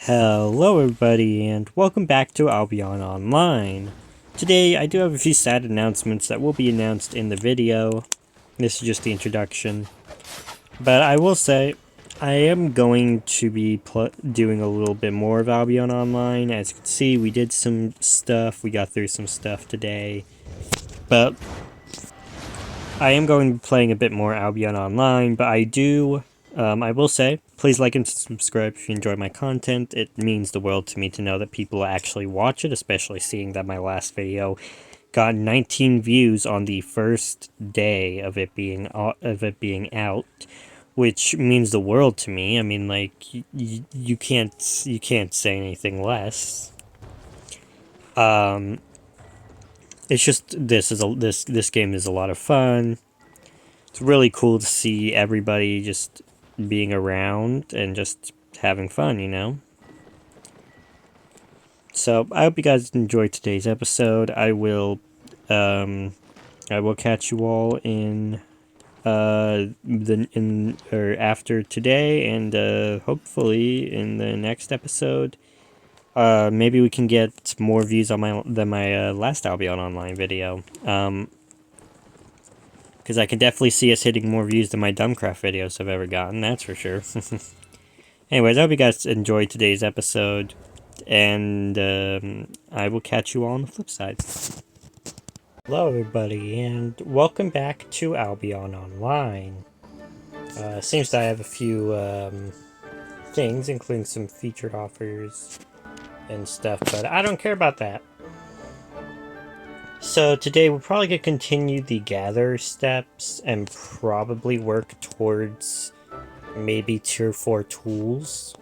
Hello everybody and welcome back to Albion Online. Today I do have a few sad announcements that will be announced in the video. This is just the introduction. But I will say I am going to be doing a little bit more of Albion Online. As you can see, we did some stuff. We got through some stuff today. But I am going to be playing a bit more Albion Online, but I will say, please like and subscribe if you enjoy my content. It means the world to me to know that people actually watch it, especially seeing that my last video got 19 views on the first day of it being out, which means the world to me. I mean, like you can't say anything less. It's just this game is a lot of fun. It's really cool to see everybody just being around and just having fun, you know? So I hope you guys enjoyed today's episode. I will catch you all in after today, and hopefully in the next episode. Maybe we can get more views on my last Albion Online video. Because I can definitely see us hitting more views than my Dumbcraft videos have ever gotten, that's for sure. Anyways, I hope you guys enjoyed today's episode, and I will catch you all on the flip side. Hello everybody, and welcome back to Albion Online. Seems that I have a few things, including some featured offers and stuff, but I don't care about that. So today we're probably going to continue the gather steps and probably work towards maybe tier 4 tools.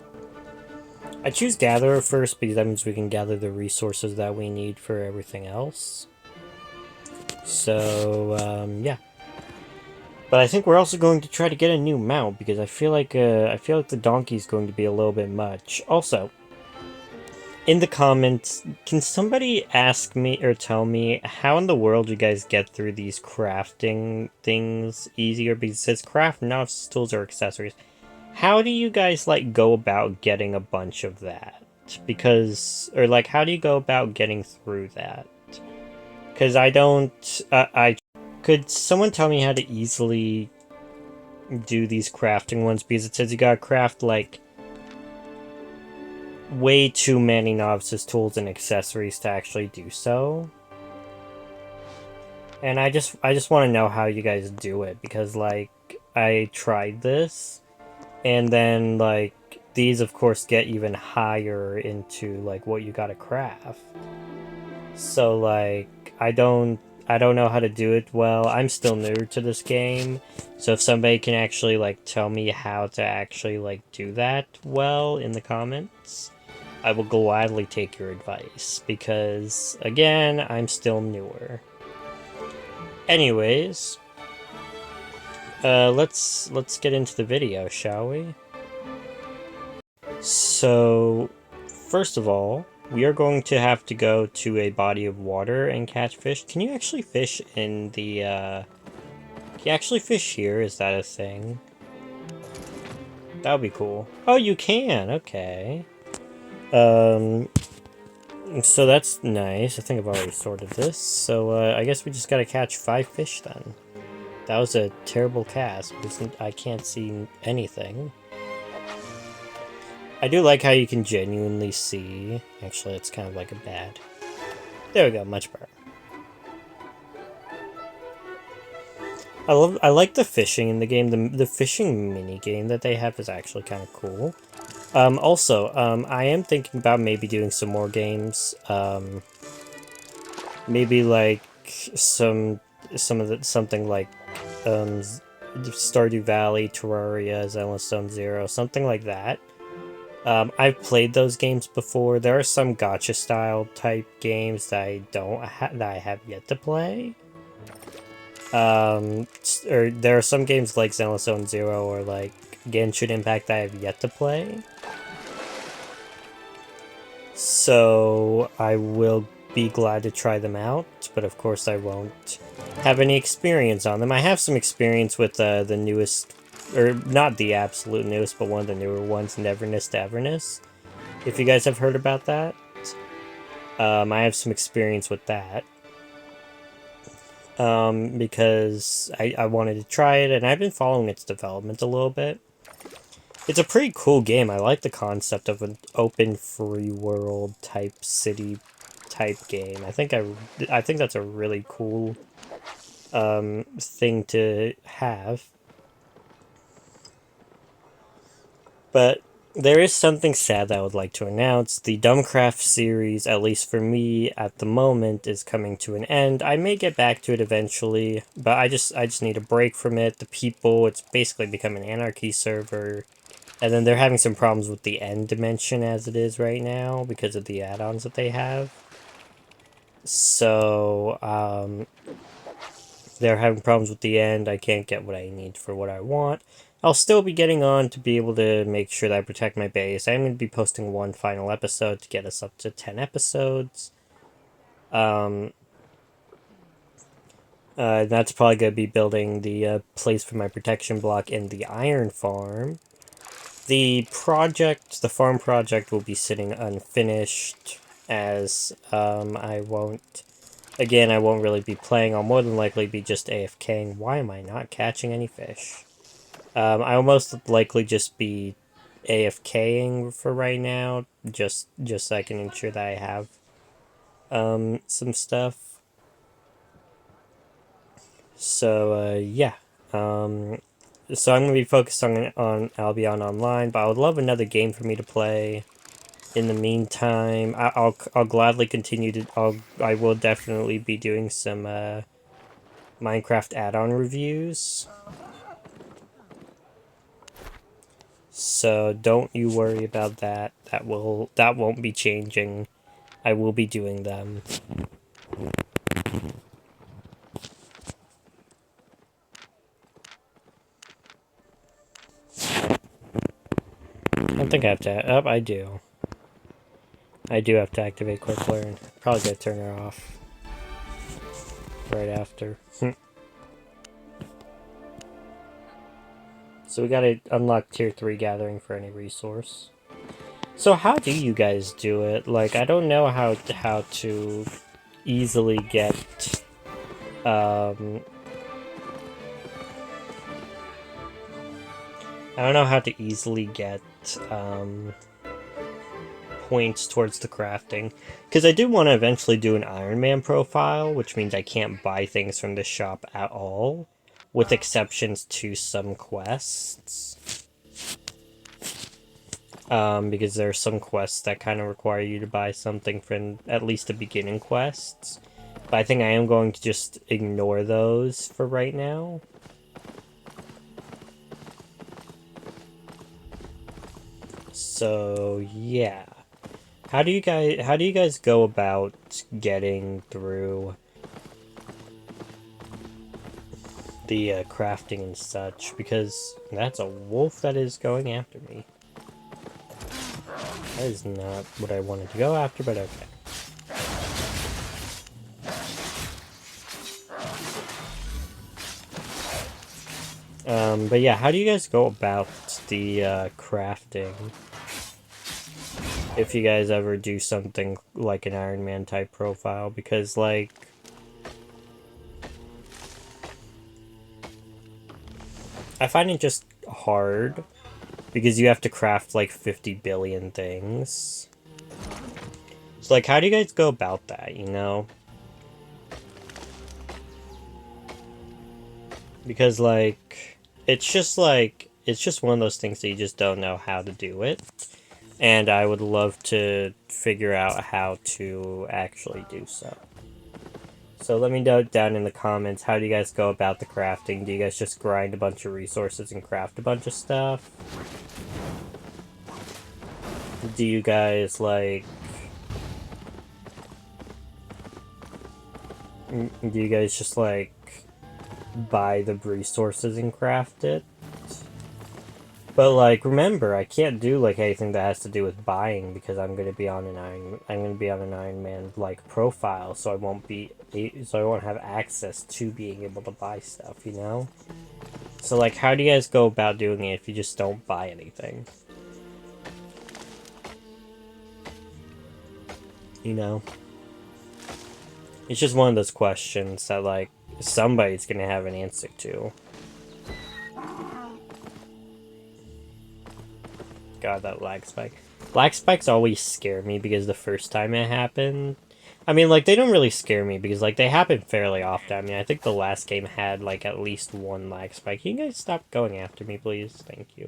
I choose gatherer first because that means we can gather the resources that we need for everything else. So yeah. But I think we're also going to try to get a new mount because I feel like the donkey is going to be a little bit much. Also, in the comments, can somebody ask me or tell me how in the world you guys get through these crafting things easier? Because it says craft novice tools or accessories. How do you guys, like, go about getting a bunch of that? Because, or like, how do you go about getting through that? Because I don't, could someone tell me how to easily do these crafting ones? Because it says you gotta craft, like, way too many novices tools and accessories to actually do so. And I just want to know how you guys do it, because like I tried this and then like these of course get even higher into like what you gotta craft. So like I don't know how to do it well. I'm still new to this game, so if somebody can actually like tell me how to actually like do that well in the comments, I will gladly take your advice, because, again, I'm still newer. Anyways, let's get into the video, shall we? So, first of all, we are going to have to go to a body of water and catch fish. Can you actually fish in the, can you actually fish here? Is that a thing? That would be cool. Oh, you can! Okay. So that's nice. I think I've already sorted this. So, I guess we just gotta catch 5 fish then. That was a terrible cast, because I can't see anything. I do like how you can genuinely see. Actually, it's kind of like a bad. There we go, much better. I like the fishing in the game. The fishing mini game that they have is actually kind of cool. Also, I am thinking about maybe doing some more games. Maybe like something like Stardew Valley, Terraria, Zone Zero, something like that. I've played those games before. There are some gacha style type games that I have yet to play. Or there are some games like Zone Zero or like Genshin Impact that I have yet to play. So I will be glad to try them out, but of course I won't have any experience on them. I have some experience with the newest, or not the absolute newest, but one of the newer ones, Neverness to Everness. if you guys have heard about that. I have some experience with that. Because I wanted to try it, and I've been following its development a little bit. It's a pretty cool game. I like the concept of an open free world type city type game. I think that's a really cool thing to have. But there is something sad that I would like to announce. The Dumbcraft series, at least for me at the moment, is coming to an end. I may get back to it eventually, but I just need a break from it. The people, it's basically become an anarchy server. And then they're having some problems with the end dimension as it is right now because of the add-ons that they have. So, they're having problems with the end. I can't get what I need for what I want. I'll still be getting on to be able to make sure that I protect my base. I'm going to be posting one final episode to get us up to 10 episodes. That's probably going to be building the place for my protection block in the iron farm. The farm project will be sitting unfinished as I won't really be playing. I'll more than likely be just AFKing. Why am I not catching any fish? I'll most likely just be AFKing for right now, just so I can ensure that I have some stuff. So yeah. So I'm gonna be focused on Albion Online, but I would love another game for me to play. In the meantime, I'll gladly continue to I will definitely be doing some Minecraft add-on reviews. So don't you worry about that. That won't be changing. I will be doing them. I don't think I have to. Oh, I do. I do have to activate Quick Learn. Probably gonna turn her off right after. So we gotta unlock tier 3 gathering for any resource. So how do you guys do it? Like, I don't know how to easily get I don't know how to easily get points towards the crafting, because I do want to eventually do an Iron Man profile, which means I can't buy things from this shop at all, with exceptions to some quests. Because there are some quests that kind of require you to buy something from at least the beginning quests. But I think I am going to just ignore those for right now. So yeah. How do you guys go about getting through the crafting and such? Because that's a wolf that is going after me. That is not what I wanted to go after, but okay. But yeah, how do you guys go about the crafting? If you guys ever do something like an Iron Man type profile, because like I find it just hard because you have to craft like 50 billion things. So like, how do you guys go about that, you know? Because like it's just one of those things that you just don't know how to do it. And I would love to figure out how to actually do so. So let me know down in the comments, how do you guys go about the crafting? Do you guys just grind a bunch of resources and craft a bunch of stuff? Do you guys, like... Do you guys just, like, buy the resources and craft it? But like, remember, I can't do like anything that has to do with buying because I'm gonna be on an Iron Man like profile, so I won't have access to being able to buy stuff, you know? So like, how do you guys go about doing it if you just don't buy anything? You know? It's just one of those questions that, like, somebody's gonna have an answer to. God, that lag spike. Lag spikes always scare me because the first time it happened... I mean, like, they don't really scare me because, like, they happen fairly often. I mean, I think the last game had, like, at least one lag spike. Can you guys stop going after me, please? Thank you.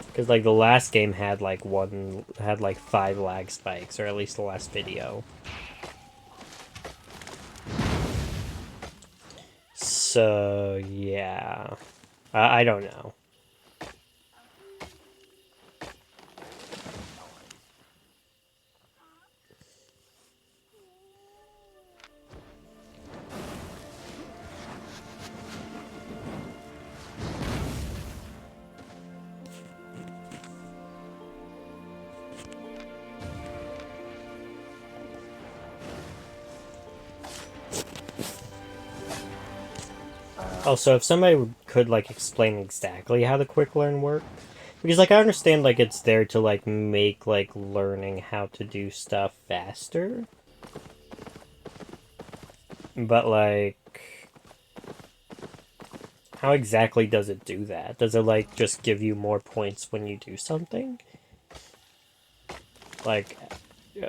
Because, like, the last game had, like, 5 lag spikes, or at least the last video. So, yeah. I don't know. Also, if somebody could, like, explain exactly how the quick learn works. Because, like, I understand, like, it's there to, like, make, like, learning how to do stuff faster. But, like... how exactly does it do that? Does it, like, just give you more points when you do something? Like,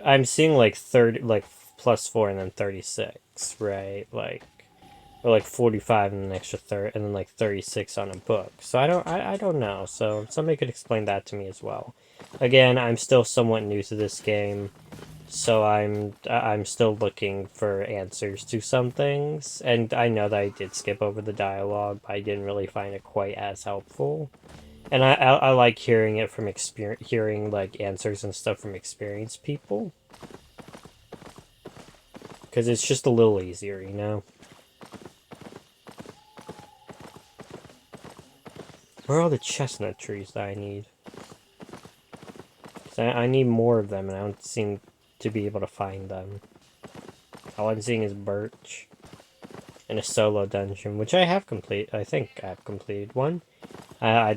I'm seeing, like, +4 and then 36, right? Like... or like 45 and an extra third, and then like 36 on a book. So I don't know. So somebody could explain that to me as well. Again, I'm still somewhat new to this game, so I'm still looking for answers to some things. And I know that I did skip over the dialogue, but I didn't really find it quite as helpful. And I like hearing it from hearing like answers and stuff from experienced people, because it's just a little easier, you know. Where are all the chestnut trees that I need? I need more of them, and I don't seem to be able to find them. All I'm seeing is birch. In a solo dungeon, which I have complete. I think I've completed one. I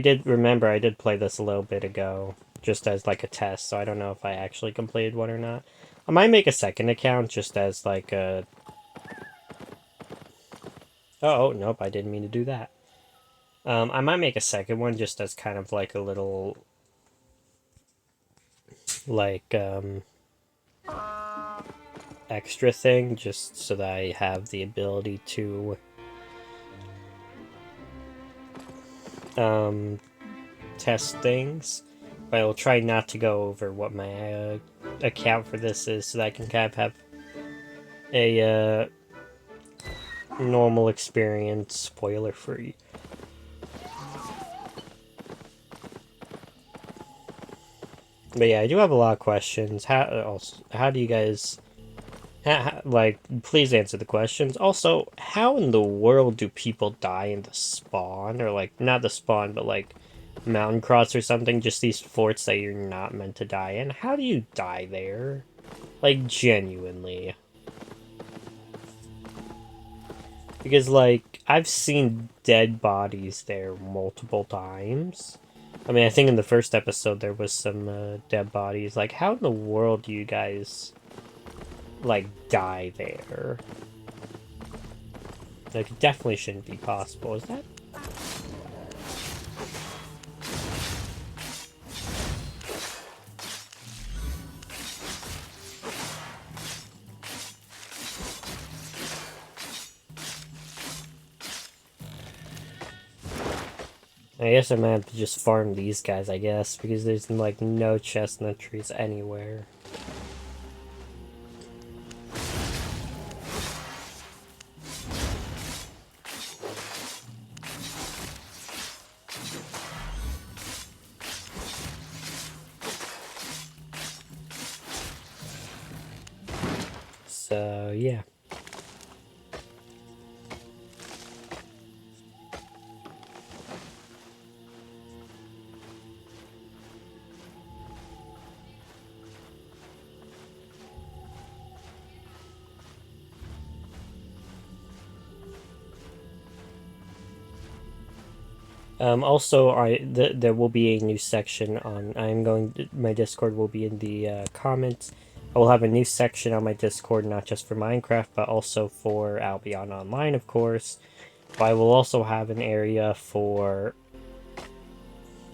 did remember I did play this a little bit ago, just as like a test, so I don't know if I actually completed one or not. I might make a second account just as like a... oh, nope, I didn't mean to do that. I might make a second one just as kind of like a little... like, extra thing, just so that I have the ability to... test things. But I will try not to go over what my account for this is, so that I can kind of have a normal experience, spoiler free. But yeah, I do have a lot of questions. How do you guys... like, please answer the questions. Also, how in the world do people die in the spawn? Or, like, not the spawn, but, like, mountain cross or something? Just these forts that you're not meant to die in. How do you die there? Like, genuinely. Because, like, I've seen dead bodies there multiple times. I mean, I think in the first episode there was some dead bodies. Like, how in the world do you guys... like, die there? Like, it definitely shouldn't be possible. Is that... I guess I might have to just farm these guys, I guess, because there's, like, no chestnut trees anywhere. So, yeah. Also, there will be a new section on. My Discord will be in the comments. I will have a new section on my Discord, not just for Minecraft, but also for Albion Online, of course. But I will also have an area for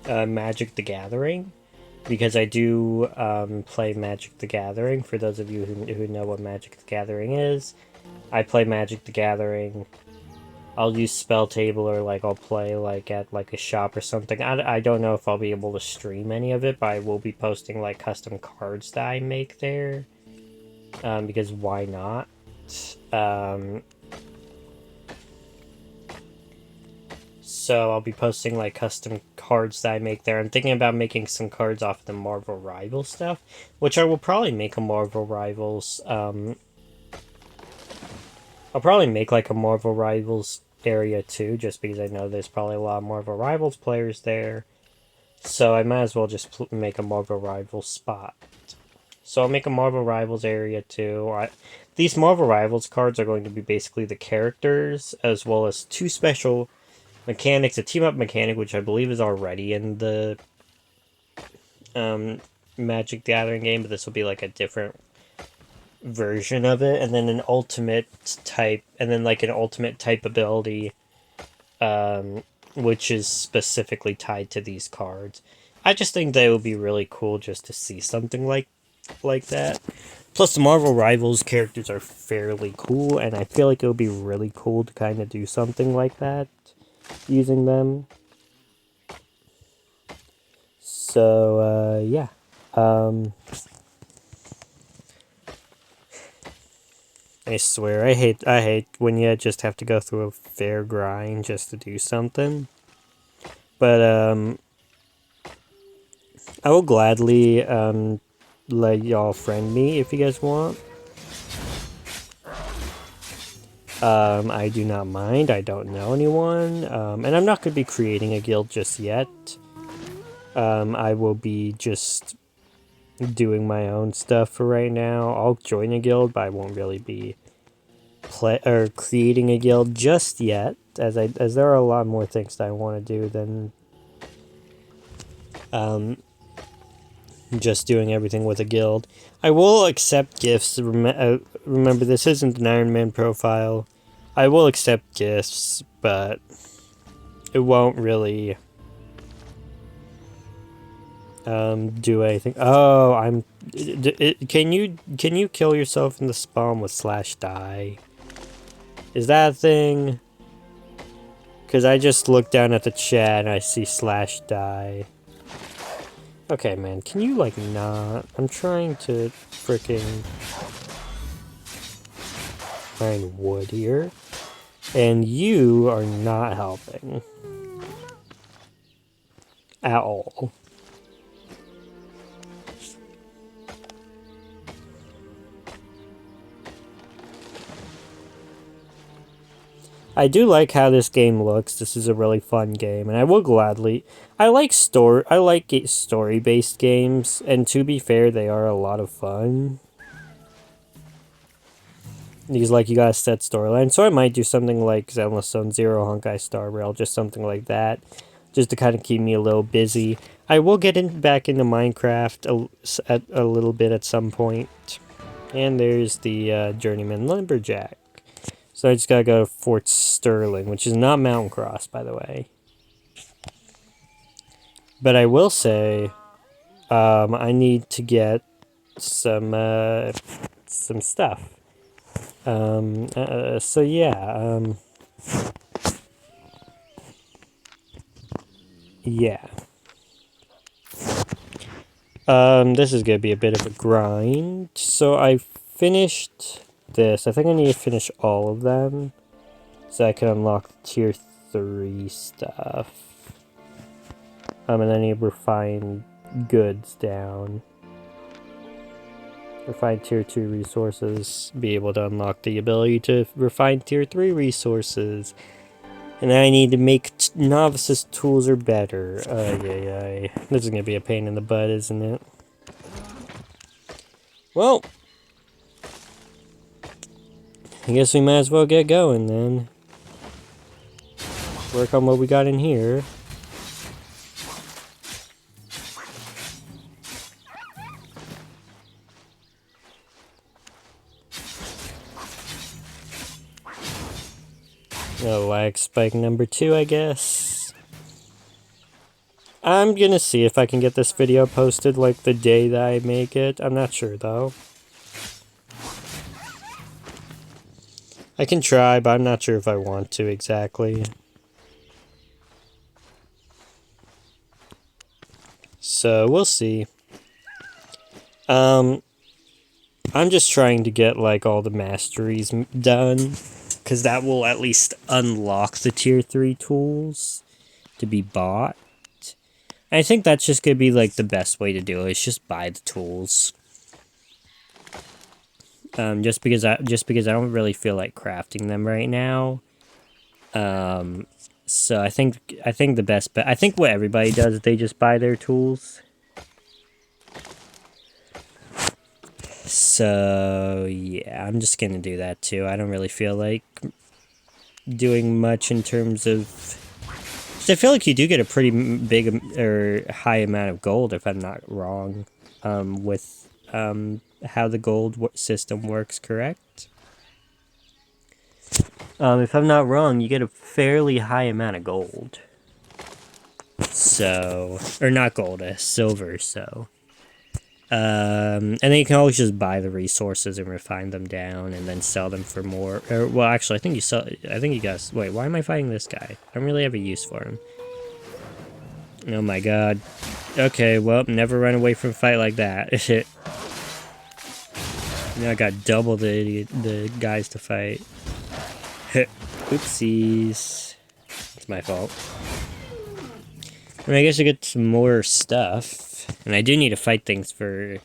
Magic the Gathering, because I do play Magic the Gathering. For those of you who know what Magic the Gathering is, I play Magic the Gathering. I'll use Spell Table, or like I'll play like at like a shop or something. I don't know if I'll be able to stream any of it, but I will be posting like custom cards that I make there. Because why not? So I'll be posting like custom cards that I make there. I'm thinking about making some cards off the Marvel Rivals stuff, which I will probably make a Marvel Rivals. I'll probably make like a Marvel Rivals area too, just because I know there's probably a lot of Marvel Rivals players there. So I might as well just make a Marvel Rivals spot. So I'll make a Marvel Rivals area too. These Marvel Rivals cards are going to be basically the characters, as well as two special mechanics. A team up mechanic, which I believe is already in the Magic the Gathering game, but this will be like a different version of it, and then an ultimate type, and then like an ultimate type ability, which is specifically tied to these cards. I just think that it would be really cool just to see something like that. Plus, the Marvel Rivals characters are fairly cool, and I feel like it would be really cool to kind of do something like that using them. So, yeah. I swear, I hate when you just have to go through a fair grind just to do something. But, I will gladly, let y'all friend me if you guys want. I do not mind. I don't know anyone. And I'm not going to be creating a guild just yet. I will be just doing my own stuff for right now. I'll join a guild, but I won't really be creating a guild just yet, as there are a lot more things that I want to do than just doing everything with a guild. I will accept gifts. Remember, this isn't an Iron Man profile. I will accept gifts, but it won't really do anything. Oh, can you kill yourself in the spawn with /die? Is that a thing? Because I just looked down at the chat and I see /die. Okay, man, can you, like, not? I'm trying to freaking find wood here. And you are not helping. At all. I do like how this game looks. This is a really fun game, and I will gladly. I like story-based games, and to be fair, they are a lot of fun. Because, like, you gotta set storyline, so I might do something like Zenless Zone Zero, Honkai Star Rail, just something like that, just to kind of keep me a little busy. I will get back into Minecraft a little bit at some point. And there's the Journeyman Lumberjack. So I just gotta go to Fort Sterling, which is not Mountain Cross, by the way. But I will say, I need to get some stuff. So yeah, yeah. This is gonna be a bit of a grind. So I finished this. I think I need to finish all of them so I can unlock tier 3 stuff. And I need to refine goods down. Refine tier 2 resources. Be able to unlock the ability to refine tier 3 resources. And I need to make novices tools or better. This is gonna be a pain in the butt, isn't it? Well, I guess we might as well get going then. Work on what we got in here. Lag spike number 2, I guess. I'm gonna see if I can get this video posted like the day that I make it. I'm not sure though. I can try, but I'm not sure if I want to exactly. So we'll see. I'm just trying to get like all the masteries done, because that will at least unlock the tier 3 tools to be bought. I think that's just gonna be like the best way to do it. Is just buy the tools. Just because I don't really feel like crafting them right now. So I think the best bet. I think what everybody does is they just buy their tools. So yeah, I'm just gonna do that too. I don't really feel like doing much in terms of. So I feel like you do get a pretty big or high amount of gold, if I'm not wrong, with how the gold system works, correct? If I'm not wrong, you get a fairly high amount of gold. So, or not gold, silver, so. And then you can always just buy the resources and refine them down and then sell them for more. Or, well, actually, I think you guys, wait, why am I fighting this guy? I don't really have a use for him. Oh my god. Okay, well, never run away from a fight like that. Now I got double the guys to fight. Oopsies. It's my fault. I mean, I guess I get some more stuff. And I do need to fight things for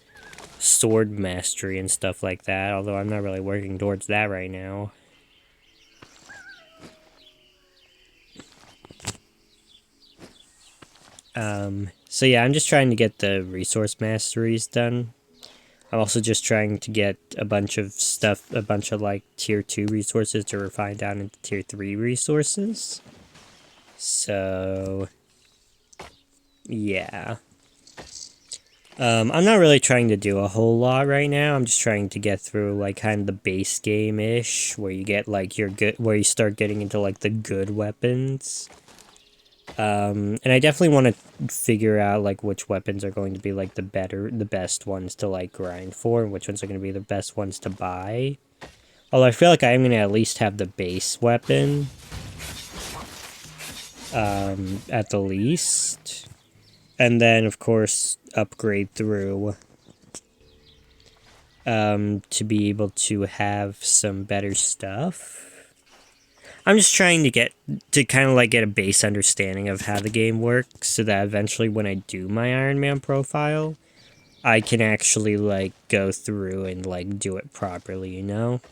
sword mastery and stuff like that, although I'm not really working towards that right now. So yeah, I'm just trying to get the resource masteries done. I'm also just trying to get a bunch of stuff, a bunch of like tier 2 resources to refine down into tier 3 resources. So yeah. I'm not really trying to do a whole lot right now. I'm just trying to get through like kind of the base game-ish, where you get like your good, where you start getting into like the good weapons. And I definitely want to figure out like which weapons are going to be like the best ones to like grind for, and which ones are going to be the best ones to buy. Although I feel like I'm going to at least have the base weapon, at the least. And then, of course, upgrade through to be able to have some better stuff. I'm just trying to get a base understanding of how the game works, so that eventually when I do my Iron Man profile, I can actually like go through and like do it properly, you know?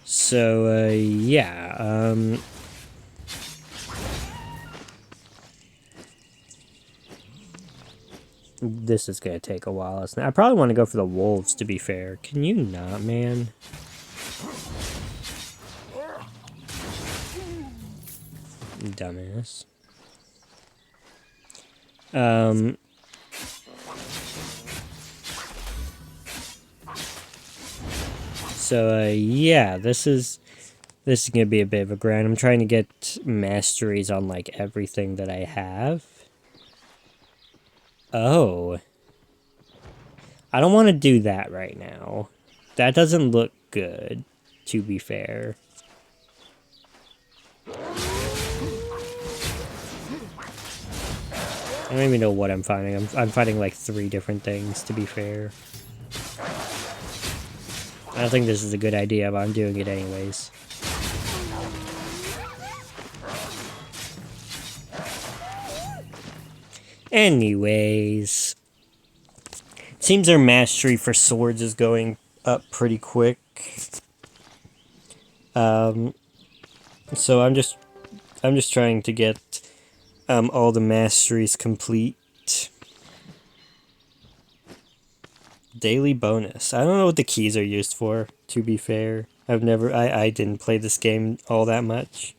So yeah, this is gonna take a while. I probably want to go for the wolves, to be fair. Can you not, man? Dumbass. So yeah, this is gonna be a bit of a grind. I'm trying to get masteries on like everything that I have. Oh. I don't want to do that right now. That doesn't look good, to be fair. I don't even know what I'm fighting. I'm fighting like 3 different things, to be fair. I don't think this is a good idea, but I'm doing it anyways. Anyways. Seems their mastery for swords is going up pretty quick. So I'm just trying to get all the masteries complete. Daily bonus. I don't know what the keys are used for, to be fair. I didn't play this game all that much.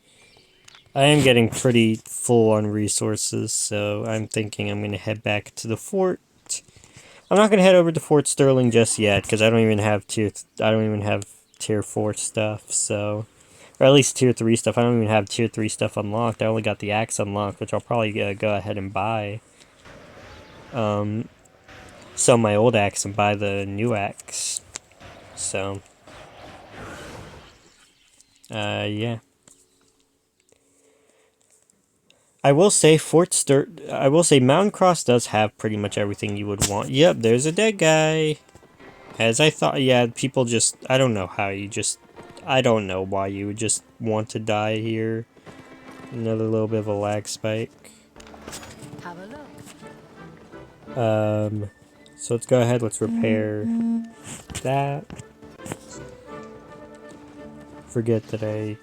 I am getting pretty full on resources, so I'm thinking I'm going to head back to the fort. I'm not going to head over to Fort Sterling just yet, because I don't even have tier 4 stuff, so... Or at least tier 3 stuff. I don't even have tier 3 stuff unlocked. I only got the axe unlocked, which I'll probably go ahead and buy. Sell my old axe and buy the new axe. So... yeah. I will say Mountain Cross does have pretty much everything you would want. Yep, there's a dead guy. As I thought, yeah, people just, I don't know how you just, I don't know why you would just want to die here. Another little bit of a lag spike. Have a look. So let's go ahead, let's repair that. Forget that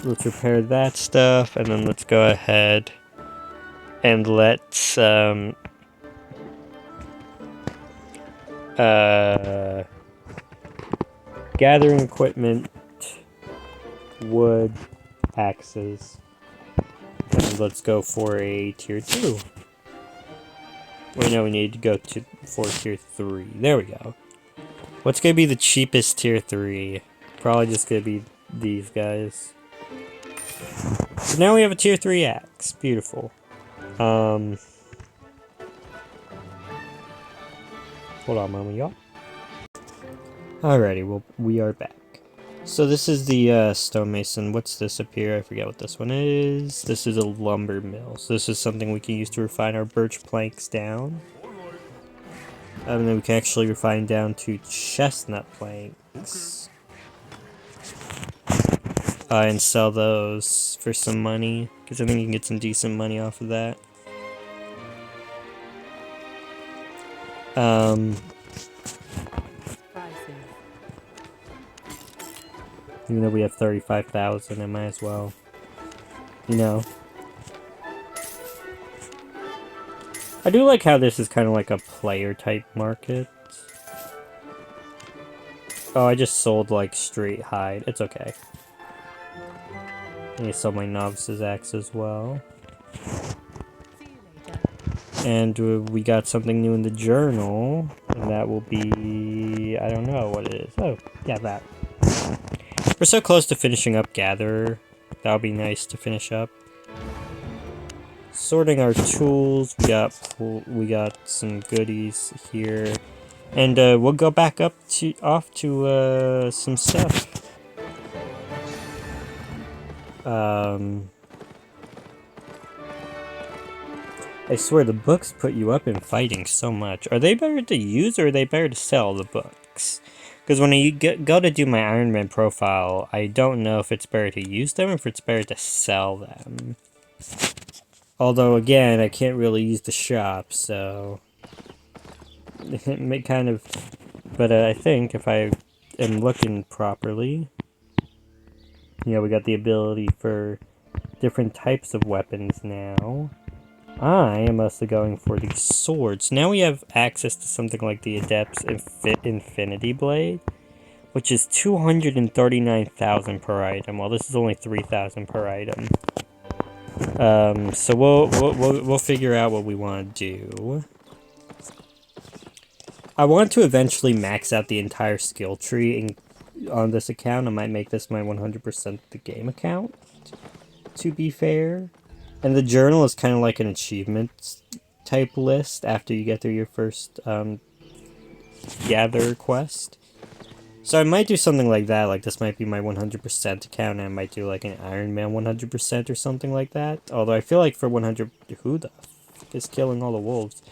let's repair that stuff, and then let's go ahead and let's gathering equipment, wood, axes, and let's go for a tier 2. Wait, no, we need to go for tier 3. There we go. What's gonna be the cheapest tier 3? Probably just gonna be these guys. So now we have a tier 3 axe. Beautiful. Hold on a moment, y'all. Alrighty, well, we are back. So this is the stonemason. What's this up here? I forget what this one is. This is a lumber mill. So this is something we can use to refine our birch planks down. And then we can actually refine down to chestnut planks. And sell those for some money, because I think you can get some decent money off of that. Even though we have 35,000, I might as well, you know. I do like how this is kind of like a player type market. Oh, I just sold like straight hide. It's okay. I sold my novice's axe as well. And we got something new in the journal, and that will be, I don't know what it is. Oh, yeah, that. We're so close to finishing up Gatherer. That'll be nice to finish up. Sorting our tools, we got some goodies here, and we'll go back off to some stuff. I swear the books put you up in fighting so much. Are they better to use, or are they better to sell, the books? Because when I go to do my Iron Man profile, I don't know if it's better to use them or if it's better to sell them. Although, again, I can't really use the shop, so... it may kind of... But I think if I am looking properly... You know, we got the ability for different types of weapons now. I am mostly going for these swords. Now we have access to something like the Adept's Infinity Blade, which is 239,000 per item. Well, this is only 3,000 per item. So we'll figure out what we want to do. I want to eventually max out the entire skill tree on this account. I might make this my 100% the game account, to be fair. And the journal is kind of like an achievements type list after you get through your first gather quest. So I might do something like that, like this might be my 100% account, and I might do like an Iron Man 100% or something like that. Although I feel like for 100, who the f is killing all the wolves?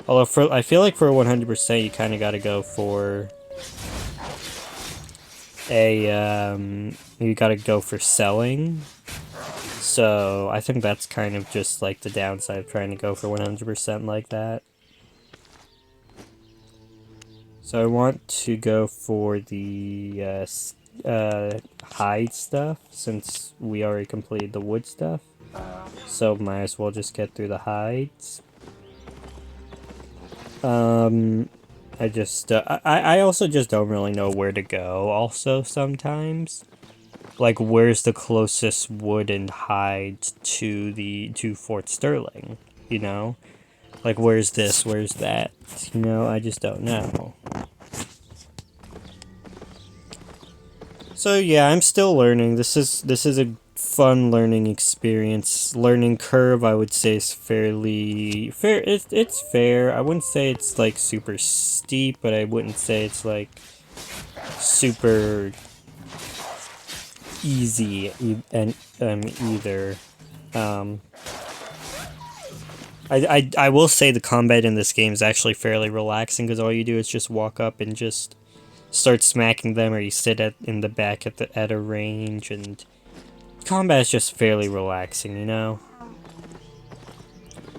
Although I feel like for 100% you kind of got to go for you got to go for selling. So I think that's kind of just like the downside of trying to go for 100% like that. So I want to go for the hide stuff, since we already completed the wood stuff. So might as well just get through the hides. I also just don't really know where to go also sometimes. Like, where's the closest wood and hide to Fort Sterling, you know? Like, where's this? Where's that? You know, I just don't know. So yeah, I'm still learning. This is a fun learning experience. Learning curve, I would say, is fairly fair. It's fair. I wouldn't say it's like super steep, but I wouldn't say it's like super easy and either. Um, I will say the combat in this game is actually fairly relaxing because all you do is just walk up and just start smacking them, or you sit in the back at a range, and combat is just fairly relaxing, you know?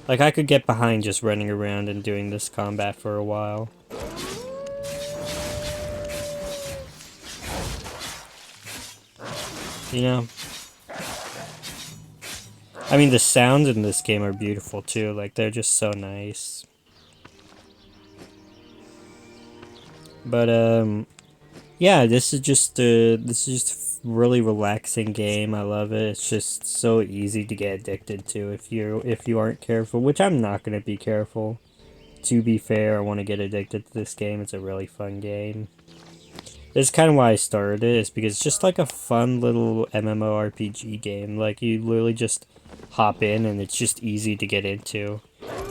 Like, I could get behind just running around and doing this combat for a while. You know? I mean, the sounds in this game are beautiful too, like, they're just so nice. But, yeah, this is just a really relaxing game. I love it. It's just so easy to get addicted to if you aren't careful, which I'm not gonna be careful. To be fair, I want to get addicted to this game. It's a really fun game. That's kind of why I started it, is because it's just like a fun little MMORPG game. Like, you literally just hop in and it's just easy to get into.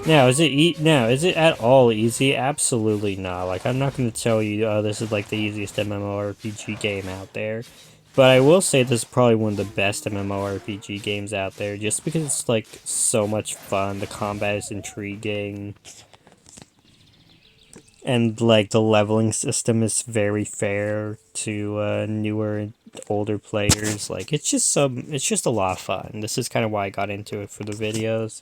Now, is it at all easy? Absolutely not. Like, I'm not going to tell you, oh, this is like the easiest MMORPG game out there. But I will say this is probably one of the best MMORPG games out there, just because it's like so much fun. The combat is intriguing. And like the leveling system is very fair to newer and older players. Like, it's just a lot of fun. This is kind of why I got into it for the videos.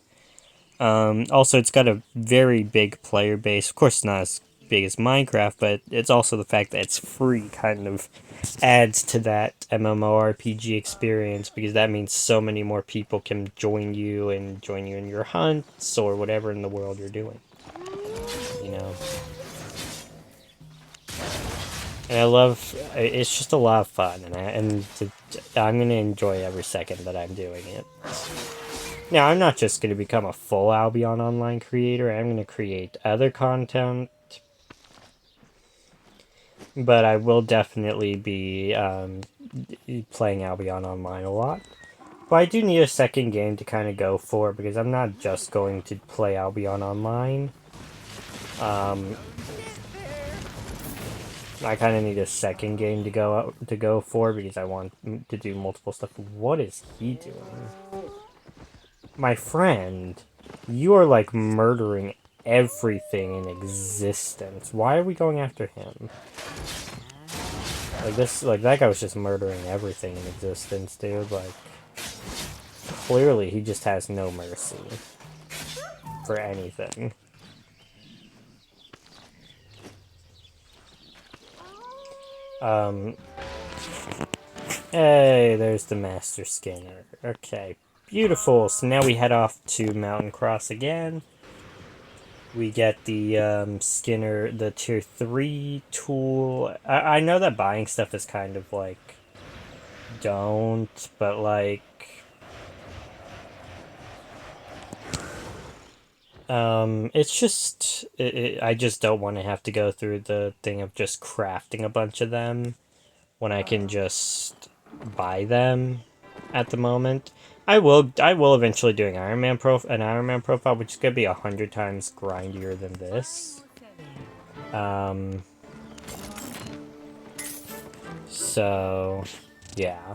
Also, it's got a very big player base. Of course, not as big as Minecraft, but it's also the fact that it's free kind of adds to that MMORPG experience, because that means so many more people can join you in your hunts or whatever in the world you're doing. You know? And I love, it's just a lot of fun, and I'm going to enjoy every second that I'm doing it. Now, I'm not just going to become a full Albion Online creator, I'm going to create other content, but I will definitely be playing Albion Online a lot. But I do need a second game to kind of go for, because I'm not just going to play Albion Online. I kind of need a second game to go for, because I want to do multiple stuff. What is he doing? My friend, you are like murdering everything in existence. Why are we going after him? Like that guy was just murdering everything in existence, dude. Like, clearly he just has no mercy for anything. Hey, there's the Master Skinner. Okay, beautiful. So now we head off to Mountain Cross again. We get the Skinner, the tier 3 tool. I know that buying stuff is kind of like, don't, but like, it's just, I just don't want to have to go through the thing of just crafting a bunch of them when I can just buy them at the moment. I will eventually do an Iron Man profile, which is gonna be 100 times grindier than this. So yeah.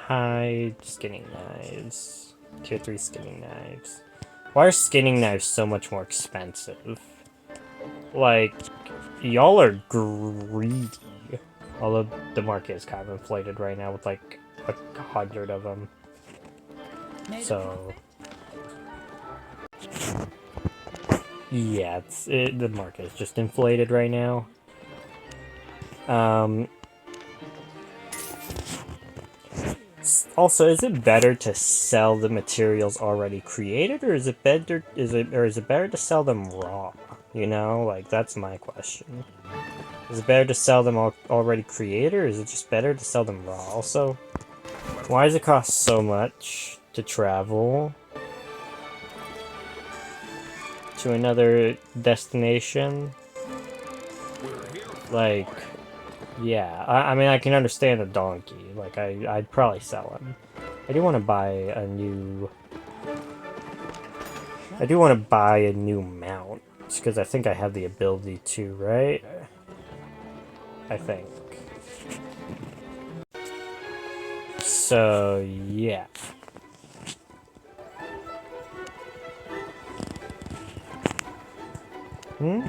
Hide skinning knives. Tier 3 skinning knives. Why are skinning knives so much more expensive? Like, y'all are greedy. Although the market is kind of inflated right now with like 100 of them. So yeah, the market is just inflated right now. Also, is it better to sell the materials already created, or is it better to sell them raw? You know, like, that's my question. Is it better to sell them already created, or is it just better to sell them raw? Also, why does it cost so much to travel? to another destination. Like, yeah, I mean, I can understand a donkey. Like, I'd probably sell him. I do want to buy a new... I do want to buy a new mount, because I think I have the ability to, right? I think. So, yeah. Hmm?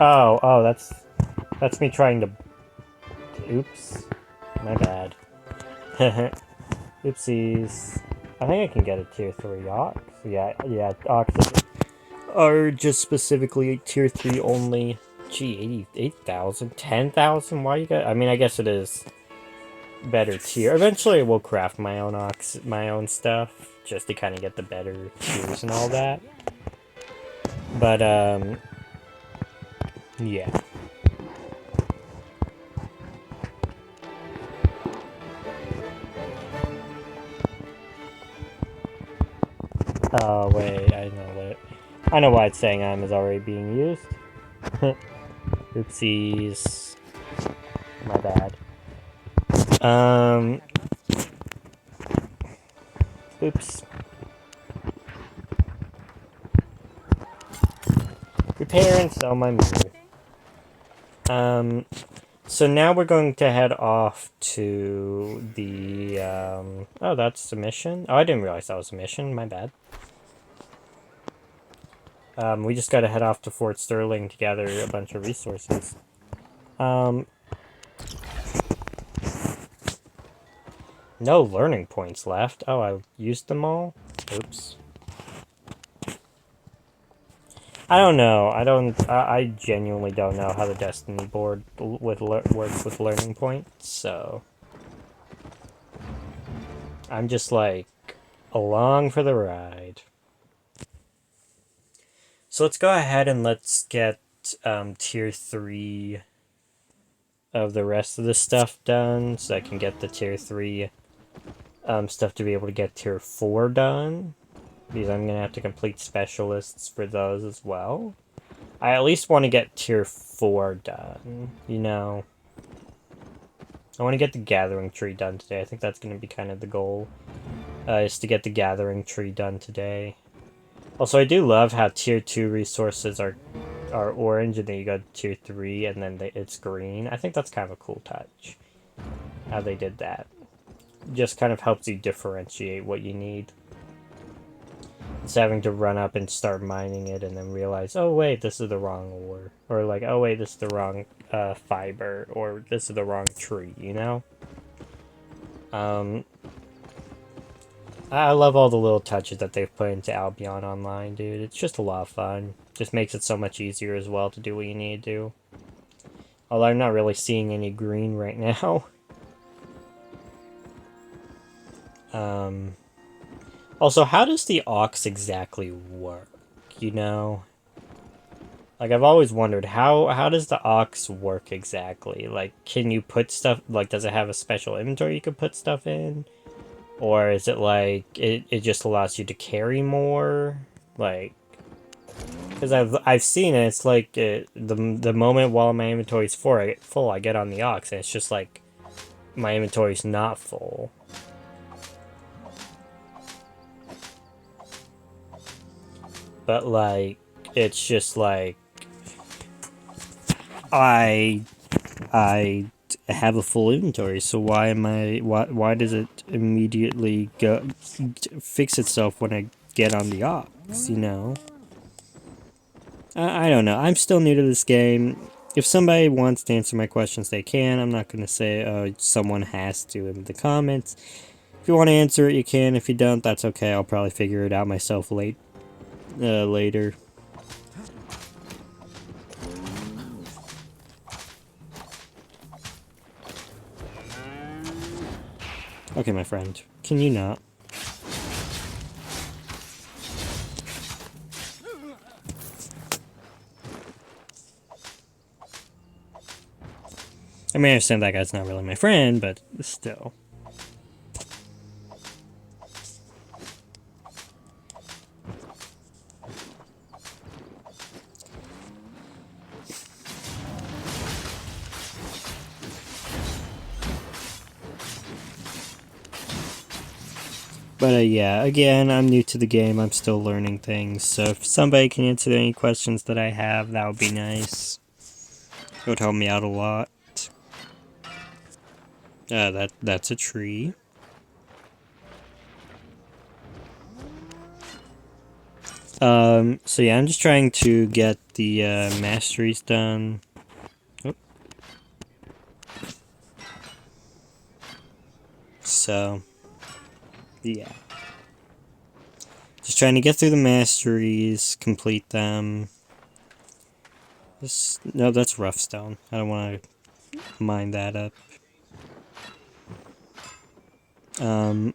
Oh, that's me trying to... Oops. My bad. Oopsies. I think I can get a tier 3 ox. Yeah, oxes are just specifically tier 3 only. Gee, 88,000? 10,000? Why you got... I mean, I guess it is better tier. Eventually we'll craft my own stuff, just to kind of get the better tiers and all that. But, yeah. Oh, wait, I know why it's saying I'm is already being used. Oopsies. My bad. Oops. Repair and sell my meter. So now we're going to head off to the, oh, that's a mission? Oh, I didn't realize that was a mission, my bad. We just gotta head off to Fort Sterling to gather a bunch of resources. No learning points left. Oh, I used them all? Oops. I don't know. I genuinely don't know how the Destiny board works with learning points, so... I'm just like, along for the ride. So let's go ahead and let's get tier 3 of the rest of the stuff done, so I can get the tier 3 stuff to be able to get tier 4 done. Because I'm going to have to complete specialists for those as well. I at least want to get tier 4 done, you know. I want to get the gathering tree done today. I think that's going to be kind of the goal, is to get the gathering tree done today. Also, I do love how tier 2 resources are orange, and then you go to tier 3, and then it's green. I think that's kind of a cool touch, how they did that. Just kind of helps you differentiate what you need. It's having to run up and start mining it and then realize, oh wait, this is the wrong ore. Or like, oh wait, this is the wrong fiber. Or this is the wrong tree, you know? I love all the little touches that they've put into Albion Online, dude. It's just a lot of fun. Just makes it so much easier as well to do what you need to do. Although I'm not really seeing any green right now. Also, how does the Ox exactly work, you know? Like, I've always wondered, how does the Ox work exactly? Like, can you put stuff, like, does it have a special inventory you can put stuff in? Or is it like, it just allows you to carry more? Like, because I've seen it, it's like, the moment while my inventory's full, I get on the Ox, and it's just like, my inventory's not full. But, like, it's just like, I have a full inventory, so why does it immediately fix itself when I get on the Ox, you know? I don't know. I'm still new to this game. If somebody wants to answer my questions, they can. I'm not going to say, someone has to in the comments. If you want to answer it, you can. If you don't, that's okay. I'll probably figure it out myself later. Okay, my friend. Can you not? I mean, I understand that guy's not really my friend, but still. But yeah, again, I'm new to the game. I'm still learning things. So if somebody can answer any questions that I have, that would be nice. It would help me out a lot. That's a tree. So yeah, I'm just trying to get the masteries done. Oh. So, yeah. Just trying to get through the masteries, complete them. No, that's rough stone. I don't want to mine that up. Um,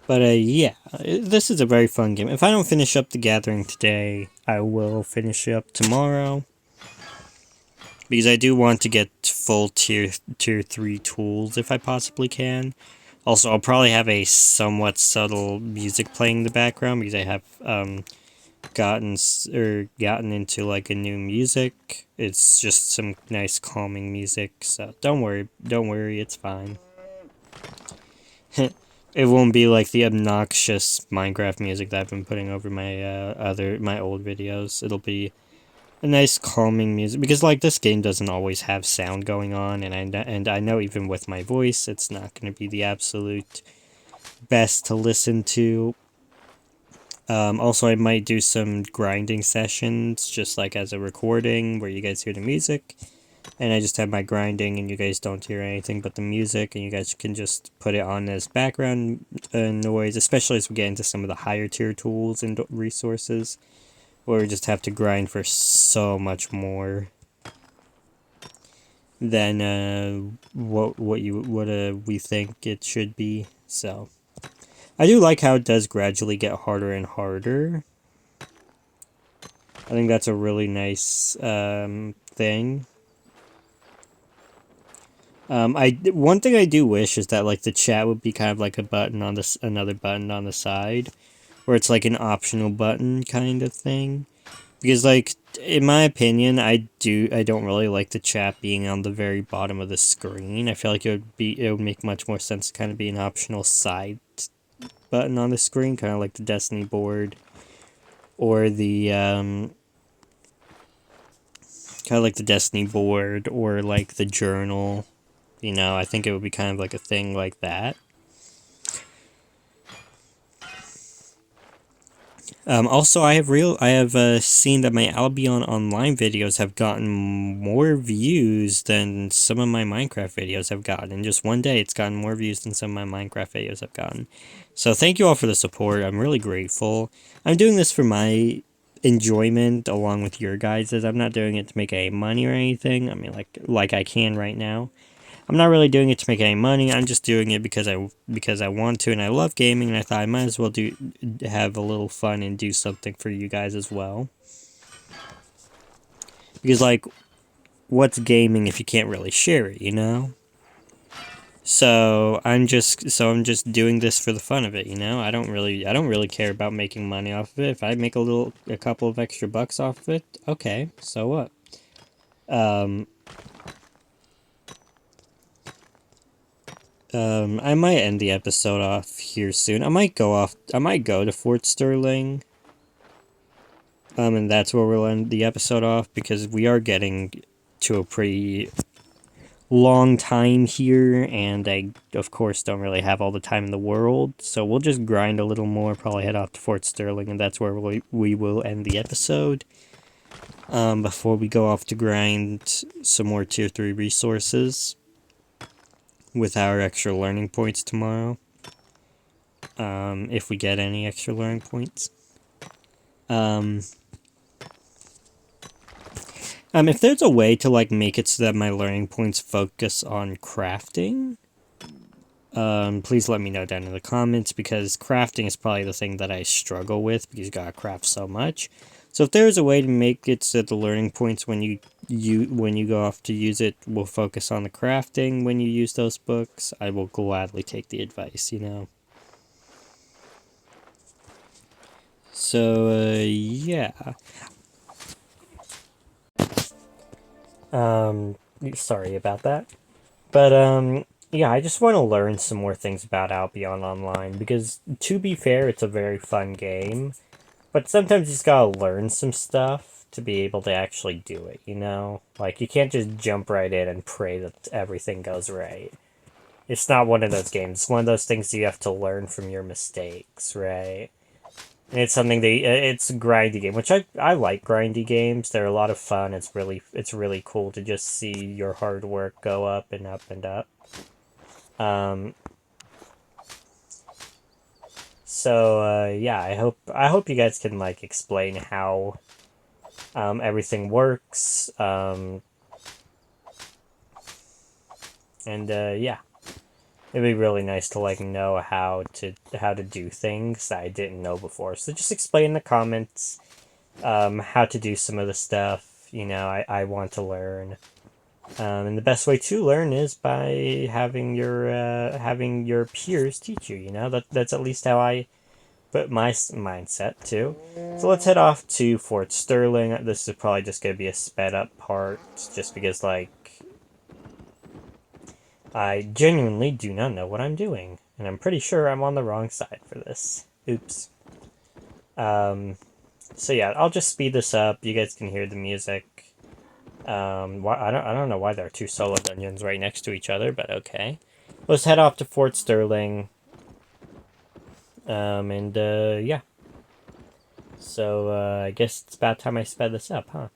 But yeah, this is a very fun game. If I don't finish up the gathering today, I will finish it up tomorrow. Because I do want to get full tier 3 tools if I possibly can. Also, I'll probably have a somewhat subtle music playing in the background because I have gotten into like a new music. It's just some nice calming music, so don't worry, it's fine. It won't be like the obnoxious Minecraft music that I've been putting over my old videos. It'll be a nice calming music because like this game doesn't always have sound going on, and I know even with my voice, it's not going to be the absolute best to listen to. Also, I might do some grinding sessions, just like as a recording, where you guys hear the music, and I just have my grinding, and you guys don't hear anything but the music, and you guys can just put it on as background noise, especially as we get into some of the higher tier tools and resources, where we just have to grind for so much more than what we think it should be. So I do like how it does gradually get harder and harder. I think that's a really nice thing. One thing I do wish is that like the chat would be kind of like a button on this, another button on the side, where it's like an optional button kind of thing. Because like in my opinion, I don't really like the chat being on the very bottom of the screen. I feel like it would make much more sense to kind of be an optional side button on the screen, kind of like the Destiny board or the or like the journal. You know, I think it would be kind of like a thing like that. Also, I have seen that my Albion online videos have gotten more views than some of my Minecraft videos have gotten. In just one day, it's gotten more views than some of my Minecraft videos have gotten. So thank you all for the support. I'm really grateful. I'm doing this for my enjoyment along with your guys's. I'm not doing it to make any money or anything. I mean, like I can right now. I'm not really doing it to make any money. I'm just doing it because I want to, and I love gaming, and I thought I might as well have a little fun and do something for you guys as well. Because like, what's gaming if you can't really share it, you know? So I'm just doing this for the fun of it, you know? I don't really care about making money off of it. If I make a couple of extra bucks off of it, okay, so what? I might end the episode off here soon. I might go to Fort Sterling. And that's where we'll end the episode off, because we are getting to a pretty long time here, and I, of course, don't really have all the time in the world, so we'll just grind a little more, probably head off to Fort Sterling, and that's where we will end the episode. Before we go off to grind some more tier 3 resources with our extra learning points tomorrow. If we get any extra learning points. If there's a way to like make it so that my learning points focus on crafting, please let me know down in the comments, because crafting is probably the thing that I struggle with, because you gotta craft so much. So if there's a way to make it so the learning points when you go off to use it will focus on the crafting when you use those books, I will gladly take the advice, you know. So yeah. Sorry about that. But yeah, I just want to learn some more things about Albion Online because to be fair, it's a very fun game. But sometimes you just gotta learn some stuff to be able to actually do it, you know? Like, you can't just jump right in and pray that everything goes right. It's not one of those games. It's one of those things you have to learn from your mistakes, right? And it's something it's a grindy game, which I like grindy games. They're a lot of fun. It's really cool to just see your hard work go up and up and up. Um, yeah, I hope you guys can like explain how everything works. And yeah, it'd be really nice to like know how to do things that I didn't know before. So just explain in the comments how to do some of the stuff. You know, I want to learn. And the best way to learn is by having your peers teach you. You know, that's at least how I put my mindset too. So let's head off to Fort Sterling. This is probably just gonna be a sped up part, just because like I genuinely do not know what I'm doing, and I'm pretty sure I'm on the wrong side for this. Oops. So yeah, I'll just speed this up. You guys can hear the music. I don't know why there are two solo dungeons right next to each other, but okay. Let's head off to Fort Sterling. And yeah. So I guess it's about time I sped this up, huh?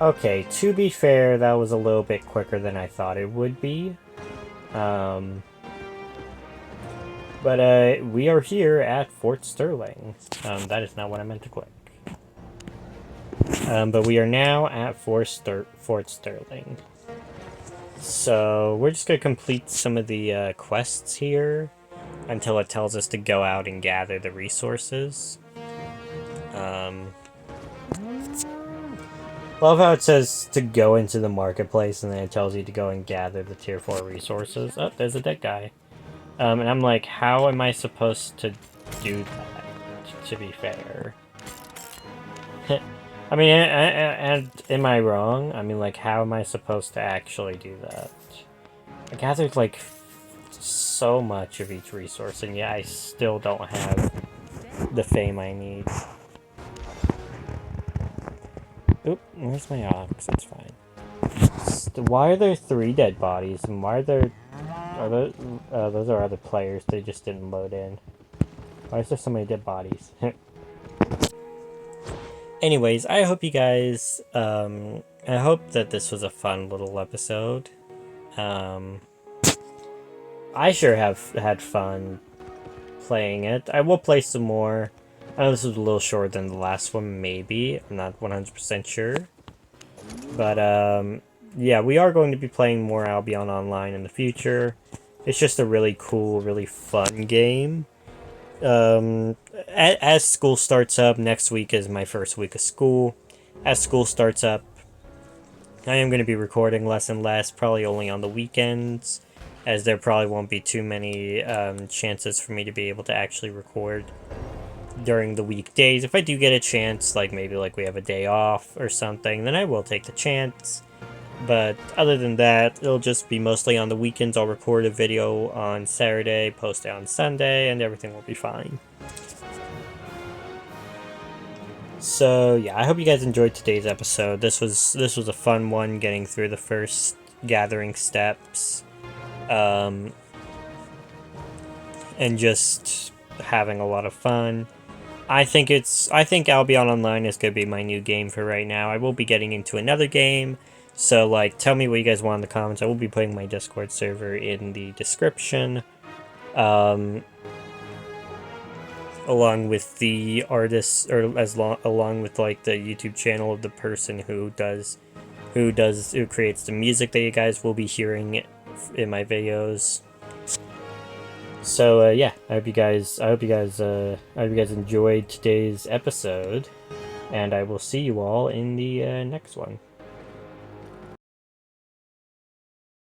Okay, to be fair, that was a little bit quicker than I thought it would be. Um, but we are here at Fort Sterling. That is not what I meant to click. But we are now at Fort Sterling. So we're just gonna complete some of the quests here until it tells us to go out and gather the resources. Love how it says to go into the marketplace and then it tells you to go and gather the tier 4 resources. Oh, there's a dead guy. And I'm like, how am I supposed to do that, to be fair? I mean, and am I wrong? I mean, like, how am I supposed to actually do that? I gathered, like, so much of each resource, and yeah, I still don't have the fame I need. Oop, where's my ox? It's fine. Why are there 3 dead bodies, and why are there... those are other players, they just didn't load in. Why is there so many dead bodies? Anyways, I hope you guys, I hope that this was a fun little episode. I sure have had fun playing it. I will play some more. I know this was a little shorter than the last one, maybe. I'm not 100% sure. But, yeah, we are going to be playing more Albion Online in the future. It's just a really cool, really fun game. As school starts up, next week is my first week of school. As school starts up, I am going to be recording less and less, probably only on the weekends, as there probably won't be too many chances for me to be able to actually record. during the weekdays. If I do get a chance, like maybe like we have a day off or something, then I will take the chance. But other than that, it'll just be mostly on the weekends. I'll record a video on Saturday, post it on Sunday, and everything will be fine. So yeah, I hope you guys enjoyed today's episode. This was a fun one, getting through the first gathering steps, and just having a lot of fun. I think Albion Online is gonna be my new game for right now. I will be getting into another game, so like tell me what you guys want in the comments. I will be putting my Discord server in the description. Along with the artists, or along with like the YouTube channel of the person who creates the music that you guys will be hearing in my videos. So yeah, I hope you guys enjoyed today's episode, and I will see you all in the next one.